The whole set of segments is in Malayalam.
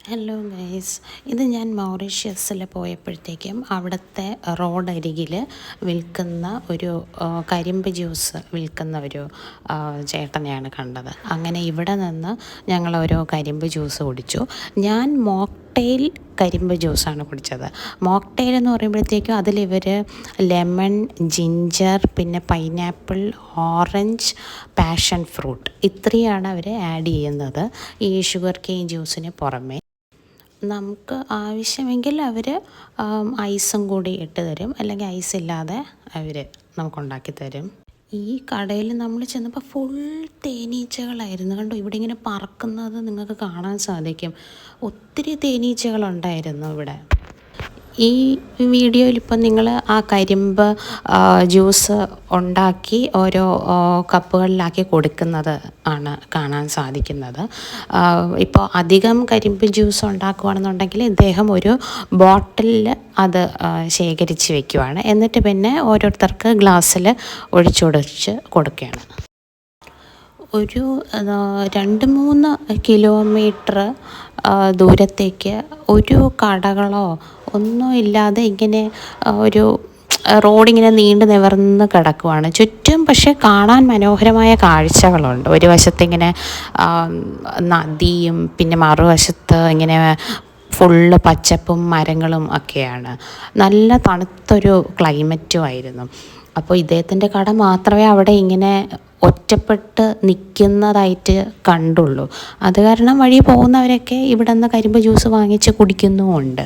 ഹലോ ഗൈസ്, ഇത് ഞാൻ മൗറീഷ്യസിൽ പോയപ്പോഴത്തേക്കും അവിടുത്തെ റോഡരികിൽ വിൽക്കുന്ന ഒരു കരിമ്പ് ജ്യൂസ് വിൽക്കുന്ന ഒരു ചേട്ടനെയാണ് കണ്ടത്. അങ്ങനെ ഇവിടെ നിന്ന് ഞങ്ങൾ ഓരോ കരിമ്പ് ജ്യൂസ് കുടിച്ചു. ഞാൻ മോക്ടെയിൽ കരിമ്പ് ജ്യൂസാണ് കുടിച്ചത്. മോക്ടെയിൽ എന്ന് പറയുമ്പോഴത്തേക്കും അതിലിവർ ലെമൺ, ജിഞ്ചർ, പിന്നെ പൈനാപ്പിൾ, ഓറഞ്ച്, പാഷൻ ഫ്രൂട്ട് ഇത്രയാണ് അവർ ആഡ് ചെയ്യുന്നത് ഈ ഷുഗർ കെയിൻ ജ്യൂസിന് പുറമേ. നമുക്ക് ആവശ്യമെങ്കിൽ അവർ ഐസും കൂടി ഇട്ട് തരും, അല്ലെങ്കിൽ ഐസ് ഇല്ലാതെ അവർ നമുക്കുണ്ടാക്കി തരും. ഈ കടയിൽ നമ്മൾ ചെന്നപ്പോൾ ഫുൾ തേനീച്ചകളായിരുന്നു. കണ്ടോ, ഇവിടെ ഇങ്ങനെ പറക്കുന്നത് നിങ്ങൾക്ക് കാണാൻ സാധിക്കും. ഒത്തിരി തേനീച്ചകളുണ്ടായിരുന്നു ഇവിടെ. ഈ വീഡിയോയിൽ ഇപ്പം നിങ്ങൾ ആ കരിമ്പ് ജ്യൂസ് ഉണ്ടാക്കി ഓരോ കപ്പുകളിലാക്കി കൊടുക്കുന്നത് ആണ് കാണാൻ സാധിക്കുന്നത്. ഇപ്പോൾ അധികം കരിമ്പ് ജ്യൂസ് ഉണ്ടാക്കുകയാണെന്നുണ്ടെങ്കിൽ ഇദ്ദേഹം ഒരു ബോട്ടിലിൽ അത് ശേഖരിച്ച് വെക്കുവാണ്. എന്നിട്ട് പിന്നെ ഓരോരുത്തർക്ക് ഗ്ലാസ്സിൽ ഒഴിച്ചൊഴിച്ച് കൊടുക്കുകയാണ്. ഒരു 2-3 കിലോമീറ്റർ ദൂരത്തേക്ക് ഒരു കടകളോ ഒന്നും ഇല്ലാതെ ഇങ്ങനെ ഒരു റോഡിങ്ങനെ നീണ്ടു നിവർന്ന് കിടക്കുവാണ് ചുറ്റും. പക്ഷേ കാണാൻ മനോഹരമായ കാഴ്ചകളുണ്ട്. ഒരു വശത്തിങ്ങനെ നദിയും പിന്നെ മറുവശത്ത് ഇങ്ങനെ ഫുള്ള് പച്ചപ്പും മരങ്ങളും ഒക്കെയാണ്. നല്ല തണുത്തൊരു ക്ലൈമറ്റും ആയിരുന്നു. അപ്പോൾ ഇദ്ദേഹത്തിൻ്റെ കട മാത്രമേ അവിടെ ഇങ്ങനെ ഒറ്റപ്പെട്ട് നിൽക്കുന്നതായിട്ട് കണ്ടുള്ളൂ. അത് കാരണം വഴി പോകുന്നവരൊക്കെ ഇവിടെ നിന്ന് കരിമ്പ് ജ്യൂസ് വാങ്ങിച്ച് കുടിക്കുന്നുമുണ്ട്.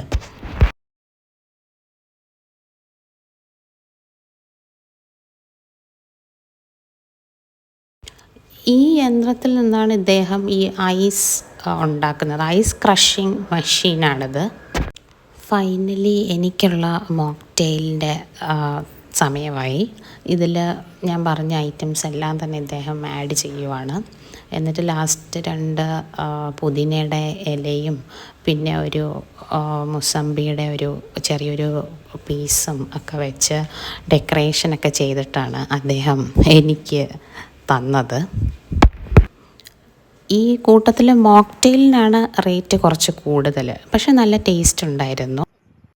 ഈ യന്ത്രത്തിൽ നിന്നാണ് ഇദ്ദേഹം ഈ ഐസ് ഉണ്ടാക്കുന്നത്. Ice crushing മെഷീനാണിത്. ഫൈനലി എനിക്കുള്ള മോക്ടെയിലിൻ്റെ സമയമായി. ഇതിൽ ഞാൻ പറഞ്ഞ ഐറ്റംസ് എല്ലാം തന്നെ ഇദ്ദേഹം ആഡ് ചെയ്യുവാണ്. എന്നിട്ട് ലാസ്റ്റ് 2 പുതിനയുടെ ഇലയും പിന്നെ ഒരു മുസമ്പിയുടെ ഒരു ചെറിയൊരു പീസും ഒക്കെ വെച്ച് ഡെക്കറേഷനൊക്കെ ചെയ്തിട്ടാണ് അദ്ദേഹം എനിക്ക് തന്നത്. ഈ കൂട്ടത്തിൽ മോക്ടെയിലിനാണ് റേറ്റ് കുറച്ച് കൂടുതൽ, പക്ഷെ നല്ല ടേസ്റ്റ് ഉണ്ടായിരുന്നു.